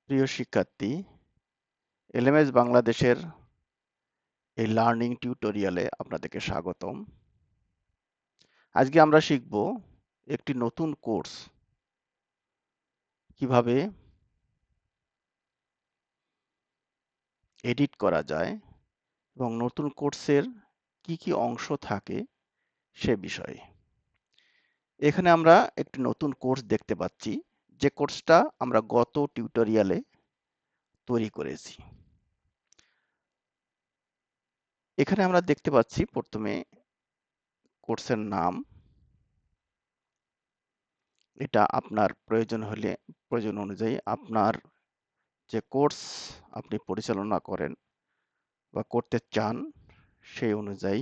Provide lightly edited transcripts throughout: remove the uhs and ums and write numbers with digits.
প্রিয় শিক্ষার্থী, এলএমএস বাংলাদেশের এই লার্নিং টিউটোরিয়ালে আপনাদেরকে স্বাগতম। আজকে আমরা শিখব একটি নতুন কোর্স কিভাবে এডিট করা যায় এবং নতুন কোর্সের কি অংশ থাকে সে বিষয়ে। এখানে আমরা একটি নতুন কোর্স দেখতে পাচ্ছি, যে কোর্সটা আমরা গত টিউটোরিয়ালে তৈরি করেছি। এখানে আমরা দেখতে পাচ্ছি প্রথমে কোর্সের নাম। এটা আপনার প্রয়োজন অনুযায়ী আপনার যে কোর্স আপনি পরিচালনা করেন বা করতে চান সেই অনুযায়ী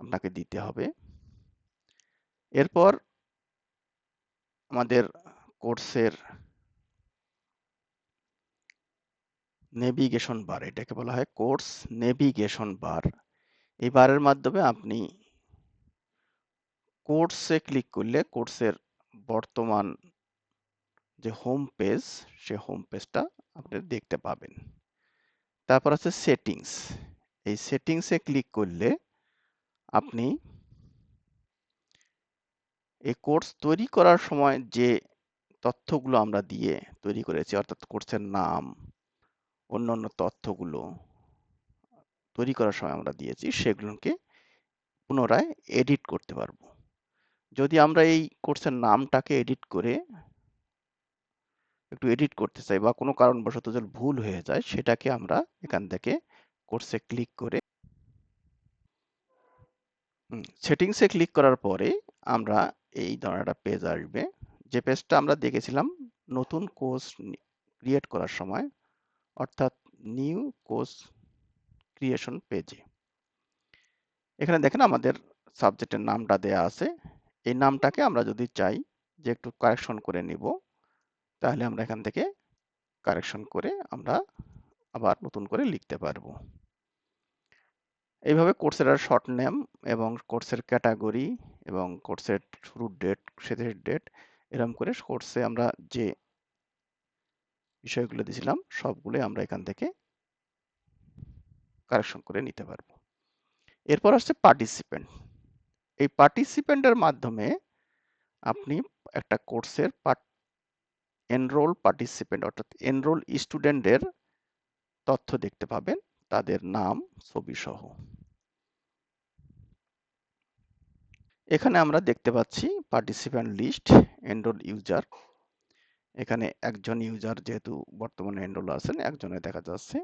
আপনাকে দিতে হবে। এরপর আমাদের কোর্সের নেভিগেশন বার, এটাকে বলা হয় কোর্স নেভিগেশন বার। এই বারের মাধ্যমে আপনি কোর্সে ক্লিক করলে কোর্সের বর্তমান যে হোম পেজ, সে হোম পেজটা আপনি দেখতে পাবেন। তারপর আছে সেটিংস। এই সেটিংসে ক্লিক করলে আপনি এই কোর্স তৈরি করার সময় যে তথ্যগুলো আমরা দিয়ে তৈরি করেছি, অর্থাৎ কোর্সের নাম, অন্যান্য তথ্যগুলো তৈরি করার সময় আমরা দিয়েছি, সেগুলোকে পুনরায় এডিট করতে পারবো। যদি আমরা এই কোর্সের নামটাকে একটু এডিট করতে চাই বা কোনো কারণবশত যদি ভুল হয়ে যায়, সেটাকে আমরা এখান থেকে কোর্সে ক্লিক করে সেটিংসে ক্লিক করার পরে আমরা এই ধরনের একটা পেজ আসবে, যে পেজটা আমরা দেখেছিলাম নতুন কোর্স ক্রিয়েট করার সময়, অর্থাৎ নিউ কোর্স ক্রিয়েশন পেজে। এখানে দেখেন আমাদের সাবজেক্টের নামটা দেয়া আছে। এই নামটাকে আমরা যদি চাই যে একটু কারেকশন করে নিব, তাহলে আমরা এখান থেকে কারেকশন করে আমরা আবার নতুন করে লিখতে পারবো। এইভাবে কোর্সের শর্ট নেম এবং কোর্সের ক্যাটাগরি এবং কোর্সের শুরুর ডেট, শেষের ডেট, এরকম করে কোর্সে আমরা যে বিষয়গুলো দিয়েছিলাম সবগুলো আমরা এখান থেকে কারেকশন করে নিতে পারবো। এরপর আসছে পার্টিসিপেন্ট। এই পার্টিসিপেন্টের মাধ্যমে আপনি একটা কোর্সের এনরোল পার্টিসিপেন্ট, অর্থাৎ এনরোল স্টুডেন্টের তথ্য দেখতে পাবেন, তাদের নাম, ছবি সহ। এখানে আমরা দেখতে পাচ্ছি পার্টিসিপেন্ট লিস্ট, এনরোল ইউজার। এখানে একজন ইউজার যেহেতু বর্তমানে এনরোল আছেন, একজনে দেখা যাচ্ছে।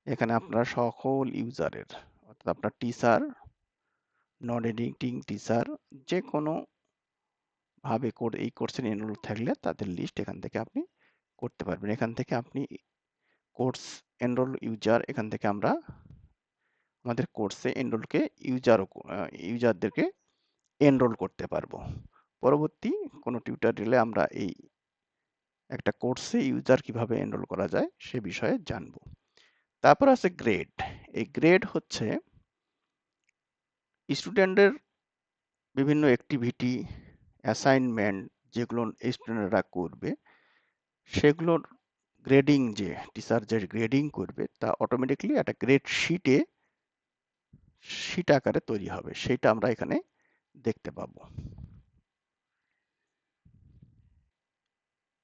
এখানে আপনার সকল ইউজারের, অর্থাৎ আপনার টিচার, নন এডিটিং টিচার, যে কোনো ভাবে এই কোর্সে এনরোল থাকলে তাদের লিস্ট এখান থেকে আপনি করতে পারবেন। এখান থেকে আপনি কোর্স এনরোল ইউজার, এখান থেকে আমরা আমাদের কোর্সে এনরোলকে ইউজারদেরকে এনরোল করতে পারবো। পরবর্তী কোনো টিউটোরিয়ালে আমরা এই একটা কোর্সে ইউজার কিভাবে এনরোল করা যায় সে বিষয়ে জানবো। তারপর আছে গ্রেড। এই গ্রেড হচ্ছে স্টুডেন্টের বিভিন্ন অ্যাক্টিভিটি, অ্যাসাইনমেন্ট যেগুলো স্টুডেন্টরা করবে, সেগুলোর গ্রেডিং, যে টিচার যে গ্রেডিং করবে তা অটোমেটিকলি একটা গ্রেড শিট আকারে তৈরি হবে, সেটা আমরা এখানে দেখতে পাবো।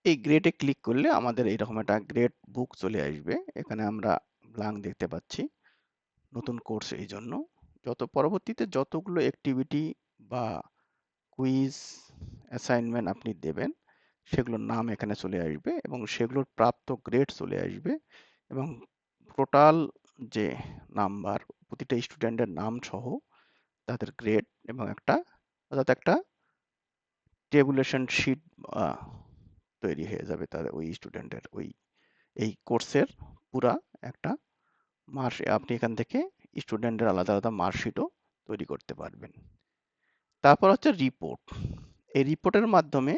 এই গ্রেডে ক্লিক করলে আমাদের এইরকম একটা গ্রেড বুক চলে আসবে। এখানে আমরা ব্ল্যাঙ্ক দেখতে পাচ্ছি, নতুন কোর্স, এই জন্য পরবর্তীতে যতগুলো অ্যাক্টিভিটি বা কুইজ, অ্যাসাইনমেন্ট আপনি দেবেন, সেগুলোর নাম এখানে চলে আসবে এবং সেগুলোর প্রাপ্ত গ্রেড চলে আসবে এবং টোটাল যে নাম্বার, প্রতিটা স্টুডেন্টের নাম সহ তাদের গ্রেড এবং একটা টেবুলেশন শিট তৈরি হয়ে যাবে তাদের ওই স্টুডেন্টের এই কোর্সের পুরা একটা আপনি এখান থেকে স্টুডেন্টের আলাদা আলাদা মার্কশিটও তৈরি করতে পারবেন। তারপর হচ্ছে রিপোর্ট। এই রিপোর্টের মাধ্যমে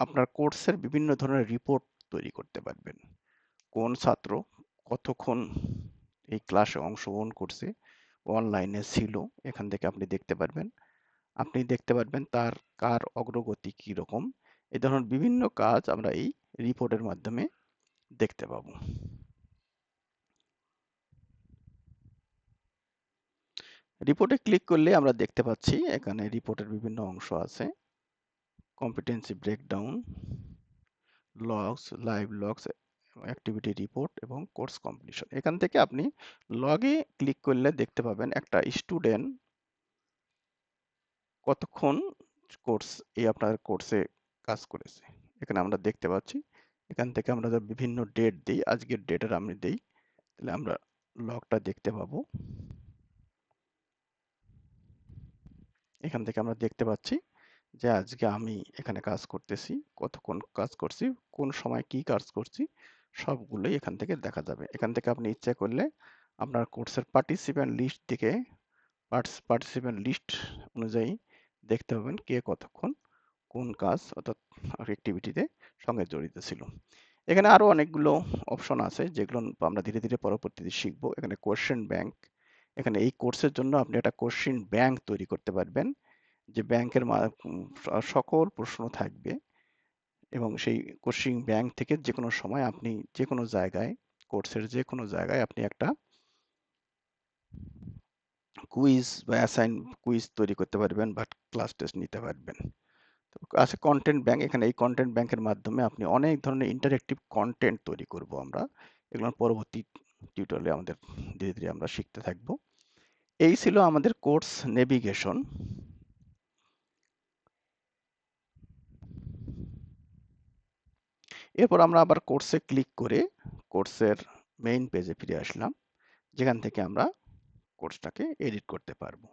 আপনার কোর্সের বিভিন্ন ধরনের রিপোর্ট তৈরি করতে পারবেন। কোন ছাত্র কতক্ষণ এই ক্লাসে অংশগ্রহণ করছে, অনলাইনে ছিল, এখান থেকে আপনি দেখতে পারবেন। আপনি দেখতে পারবেন কার অগ্রগতি কি রকম। এই ধরনের বিভিন্ন কাজ আমরা এই রিপোর্টের মাধ্যমে দেখতে পাবো। রিপোর্টে ক্লিক করলে আমরা দেখতে পাচ্ছি এখানে রিপোর্টের বিভিন্ন অংশ আছে, competency breakdown, logs, live logs, activity report এবং কোর্স কমপ্লিশন। এখান থেকে আপনি লগে ক্লিক করলে দেখতে পাবেন একটা স্টুডেন্ট কতক্ষণ আপনার কোর্সে কাজ করেছে। এখানে আমরা দেখতে পাচ্ছি। এখান থেকে আমরা বিভিন্ন ডেট দিই, আজকের ডেটের আমি দিই, তাহলে আমরা লগটা দেখতে পাবো। এখান থেকে আমরা দেখতে পাচ্ছি যে আজকে আমি এখানে কাজ করতেছি, কতক্ষণ কাজ করছি, কোন সময় কি কাজ করছি, সবগুলোই এখান থেকে দেখা যাবে। এখান থেকে আপনি ইচ্ছা করলে আপনার কোর্সের পার্টিসিপেন্ট লিস্ট থেকে পার্টিসিপেন্ট লিস্ট অনুযায়ী দেখতে পাবেন কে কতক্ষণ কোন কাজ অর্থাৎ অ্যাক্টিভিটিতে সঙ্গে জড়িত ছিল। এখানে আরো অনেকগুলো অপশন আছে যেগুলো আমরা ধীরে ধীরে পরবর্তীতে শিখবো। এখানে কোশ্চেন ব্যাংক, এখানে এই কোর্সের জন্য আপনি একটা কোশ্চেন ব্যাংক তৈরি করতে পারবেন, যে ব্যাংকের সকল প্রশ্ন থাকবে এবং সেই কোশ্চেন ব্যাংক থেকে যে কোনো সময় আপনি যে কোনো জায়গায়, কোর্সের যে কোনো জায়গায় আপনি একটা কুইজ বা অ্যাসাইন কুইজ তৈরি করতে পারবেন বা ক্লাস টেস্ট নিতে পারবেন। আছে কন্টেন্ট ব্যাংক, এখানে এই কন্টেন্ট ব্যাংকের মাধ্যমে আপনি অনেক ধরনের ইন্টারেক্টিভ কন্টেন্ট তৈরি করব আমরা। এগুলো পরবর্তী টিউটোরিয়ালে আমাদের ধীরে ধীরে আমরা শিখতে থাকব। এই ছিল আমাদের কোর্স নেভিগেশন। এরপর আমরা আবার কোর্সে ক্লিক করে কোর্সের মেইন পেজে ফিরে আসলাম, যেখান থেকে আমরা কোর্সটাকে এডিট করতে পারবো।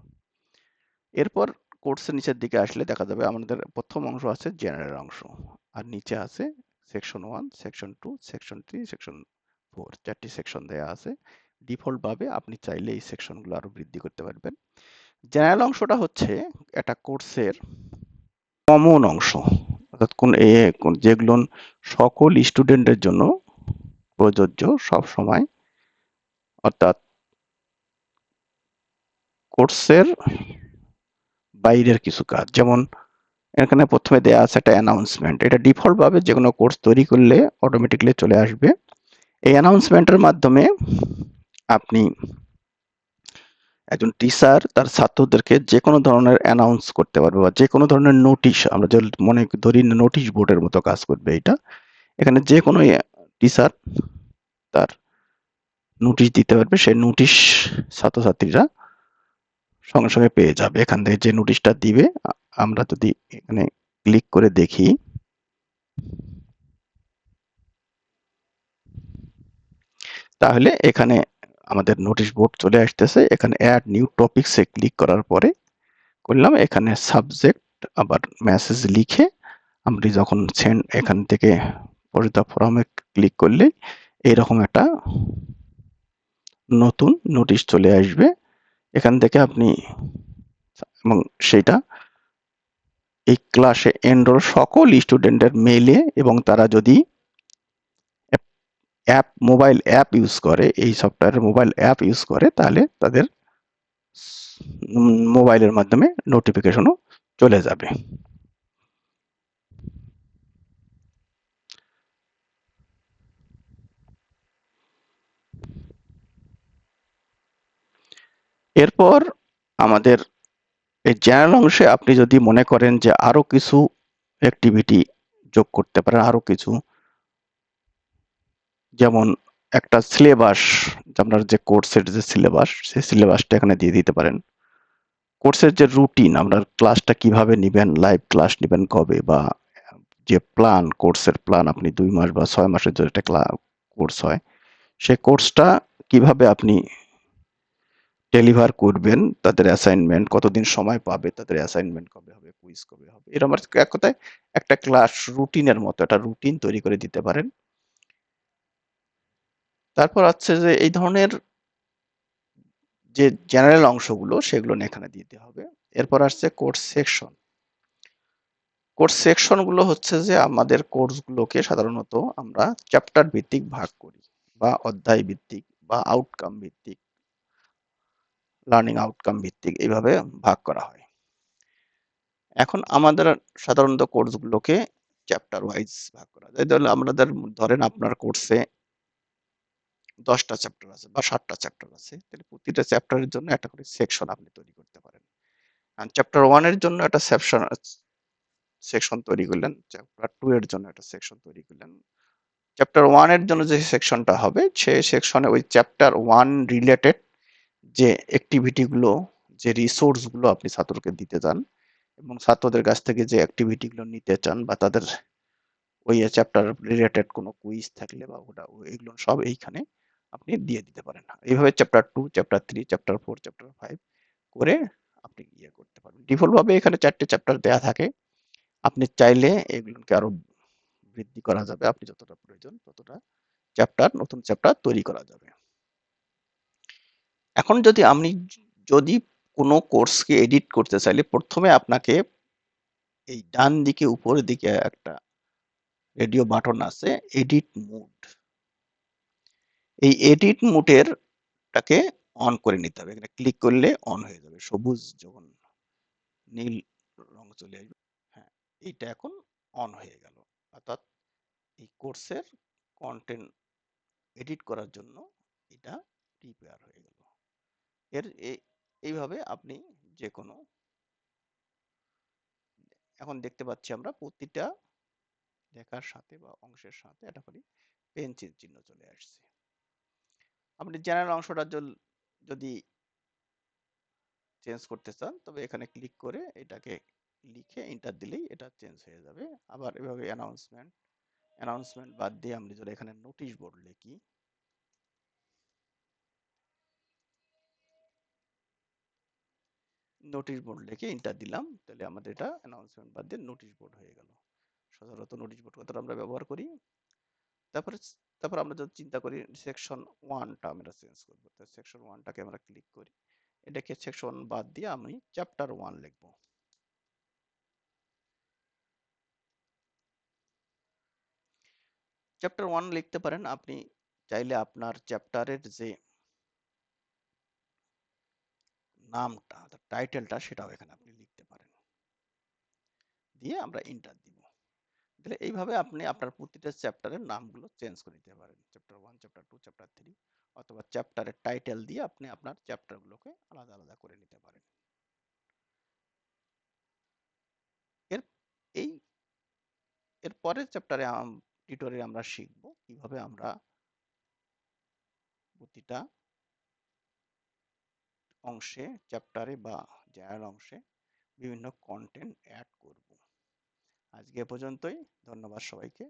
এরপর কোর্সের নিচের দিকে আসলে দেখা যাবে আমাদের প্রথম অংশ আছে জেনারেল অংশ, আর নিচে আছে সেকশন 1, সেকশন 2, সেকশন 3, সেকশন 4, 4টি সেকশন দেয়া আছে। ডিফল্ট ভাবে আপনি চাইলে এই সেকশনগুলো আরো বৃদ্ধি করতে পারবেন। জেনারেল অংশটা হচ্ছে একটা কোর্সের কমন অংশ, অর্থাৎ যেগুলো সকল স্টুডেন্টের জন্য প্রযোজ্য সব সময়, অর্থাৎ কোর্সের বাইরের কিছু কাজ। যেমন এখানে প্রথমে দেয়া আছে একটা অ্যানাউন্সমেন্ট, এটা ডিফল্ট ভাবে যে কোনো কোর্স তৈরি করলে অটোমেটিক্যালি চলে আসবে। এই অ্যানাউন্সমেন্টের মাধ্যমে আপনি একজন টিচার তার ছাত্রদেরকে যে কোনো ধরনের অ্যানাউন্স করতে পারবে বা যে কোনো ধরনের নোটিশ, আমরা যে মনে ধরি নোটিশ বোর্ডের মতো কাজ করবে এটা। এখানে যে কোনো টিচার তার নোটিশ দিতে পারবে, সেই নোটিশ ছাত্রছাত্রীরা সঙ্গে সঙ্গে পেয়ে যাবে। এখান থেকে যে নোটিশটা দিবে, আমরা যদি এখানে ক্লিক করে দেখি, তাহলে এখানে আমাদের নোটিশ বোর্ড চলে আসতেছে। এখানে অ্যাড নিউ টপিকসে ক্লিক করার পরে করলাম, এখানে সাবজেক্ট আবার মেসেজ লিখে আপনি যখন সেন্ড এখান থেকে পরিতা ফরমে ক্লিক করলে এইরকম একটা নতুন নোটিশ চলে আসবে। এখান থেকে আপনি এবং সেটা এই ক্লাসে এনরোল সকল স্টুডেন্টের মেইলে, এবং তারা যদি মোবাইল অ্যাপ ইউজ করে, এই সফটওয়্যারের মোবাইল অ্যাপ ইউজ করে, তাহলে তাদের মোবাইলের মাধ্যমে নোটিফিকেশনও চলে যাবে। এরপর আমাদের এই জেনারেল অংশে আপনি যদি মনে করেন যে আরো কিছু অ্যাক্টিভিটি যোগ করতে পারেন, আরো কিছু, যেমন একটা সিলেবাস, আপনার যে কোর্সের যে সিলেবাস, সেই সিলেবাসটা এখানে দিয়ে দিতে পারেন। কোর্সের যে রুটিন, আপনার ক্লাসটা কিভাবে নিবেন, লাইভ ক্লাস নিবেন কবে, বা যে প্ল্যান, কোর্সের প্ল্যান, আপনি 2 মাস বা 6 মাসের যে একটা কোর্স হয়, সেই কোর্সটা কিভাবে আপনি ডেলিভার করবেন, তাদের অ্যাসাইনমেন্ট কতদিন সময় পাবে, তাদের অ্যাসাইনমেন্ট কবে হবে, কুইজ কবে হবে, এরকম এক কথায় একটা ক্লাস রুটিনের মতো একটা রুটিন তৈরি করে দিতে পারেন। তারপর আছে যে এই ধরনের যে জেনারেল অংশগুলো, সেগুলো এখানে দিতে হবে। এরপর আসছে কোর্স সেকশন। কোর্স সেকশন গুলো হচ্ছে যে আমাদের কোর্সগুলোকে সাধারণত আমরা চ্যাপ্টার ভিত্তিক ভাগ করি, বা অধ্যায় ভিত্তিক, বা আউটকাম ভিত্তিক, লার্নিং আউটকাম ভিত্তিক, এইভাবে ভাগ করা হয়। এখন আমাদের সাধারণত কোর্সগুলোকে চ্যাপ্টার ওয়াইজ ভাগ করা যায়। তাহলে আমাদের ধরেন আপনার কোর্সে 10টা চ্যাপ্টার আছে বা 7টা চ্যাপ্টার আছে। তাহলে প্রতিটা চ্যাপ্টারের জন্য একটা করে সেকশন আপনি তৈরি করতে পারেন। আর চ্যাপ্টার 1 এর জন্য একটা সেকশন তৈরি করলেন, চ্যাপ্টার 2 এর জন্য একটা সেকশন তৈরি করলেন। চ্যাপ্টার 1 এর জন্য যে সেকশনটা হবে সেই সেকশনে ওই চ্যাপ্টার 1 রিলেটেড যে অ্যাক্টিভিটি গুলো, যে রিসোর্স গুলো আপনি ছাত্রকে দিতে চান এবং ছাত্রদের কাছ থেকে যে অ্যাক্টিভিটি গুলো নিতে চান বা তাদের ওই চ্যাপ্টার রিলেটেড কোনো কুইজ থাকলে বা ওটা এগুলো সব এইখানে আপনি দিয়ে দিতে পারেন। এইভাবে চ্যাপ্টার 2, চ্যাপ্টার 3, চ্যাপ্টার 4, চ্যাপ্টার 5 করে আপনি ইয়ে করতে পারবেন। ডিফল্ট ভাবে এখানে 4টে চ্যাপ্টার দেয়া থাকে। আপনি চাইলে এগুলোকে আরো বৃদ্ধি করা যাবে। আপনি যতটা প্রয়োজন ততটা নতুন চ্যাপ্টার তৈরি করা যাবে। এখন যদি কোনো কোর্সকে এডিট করতে চাইলে প্রথমে আপনাকে এই ডান দিকে উপরের দিকে একটা রেডিও বাটন আছে, এডিট মোড। এই এডিট মোডের টাকে অন করে নিতে হবে। এখানে ক্লিক করলে অন হয়ে যাবে। সবুজ যখন নীল রং চলে আসবে, হ্যাঁ, এইটা এখন অন হয়ে গেল। অর্থাৎ এই কোর্সের কন্টেন্ট এডিট করার জন্য এটা প্রিপেয়ার হয়ে গেল। এইভাবে আপনি যে কোনো, এখন দেখতে পাচ্ছি আমরা প্রতিটা লেখার সাথে বা অংশের সাথে একটা করে পেন্সিল চিহ্ন চলে আসছে। আপনি জেনারেল অংশটা যদি চেঞ্জ করতে চান তবে এখানে ক্লিক করে এটাকে লিখে এন্টার দিলেই এটা চেঞ্জ হয়ে যাবে। আবার এভাবে অ্যানাউন্সমেন্ট বাদ দিয়ে আমি যদি এখানে নোটিশ বোর্ড লিখি, নোটিশ বোর্ড লিখে এন্টার দিলাম, তাহলে আমাদের এটা অ্যানাউন্সমেন্ট বাদ দিয়ে নোটিশ বোর্ড হয়ে গেল। সাধারণত নোটিশ বোর্ড কথাটা আমরা ব্যবহার করি। তারপরে তারপর আমরা যদি চিন্তা করি সেকশন 1টা আমরা চেঞ্জ করব, তো সেকশন 1টাকে আমরা ক্লিক করি, এটাকে সেকশন বাদ দিয়ে আমি চ্যাপ্টার 1 লিখব। চ্যাপ্টার 1 লিখতে পারেন। আপনি চাইলে আপনার চ্যাপ্টারের যে নামটা, টাইটেলটা, সেটাও এখানে আপনি লিখতে পারেন। দিয়ে আমরা এন্টার দিব। তাহলে এইভাবে আপনি আপনার প্রতিটা চ্যাপ্টারের নামগুলো চেঞ্জ করে নিতে পারেন। চ্যাপ্টার 1, চ্যাপ্টার 2, চ্যাপ্টার 3, অথবা চ্যাপ্টারের টাইটেল দিয়ে আপনি আপনার চ্যাপ্টারগুলোকে আলাদা আলাদা করে নিতে পারেন। এর এই এর পরের চ্যাপ্টারে টিউটোরিয়ালে আমরা শিখব কিভাবে আমরা প্রতিটা অংশে, চ্যাপ্টারে বা জেনারেল অংশে বিভিন্ন কন্টেন্ট অ্যাড করব। আজকে এ পর্যন্তই। ধন্যবাদ সবাইকে।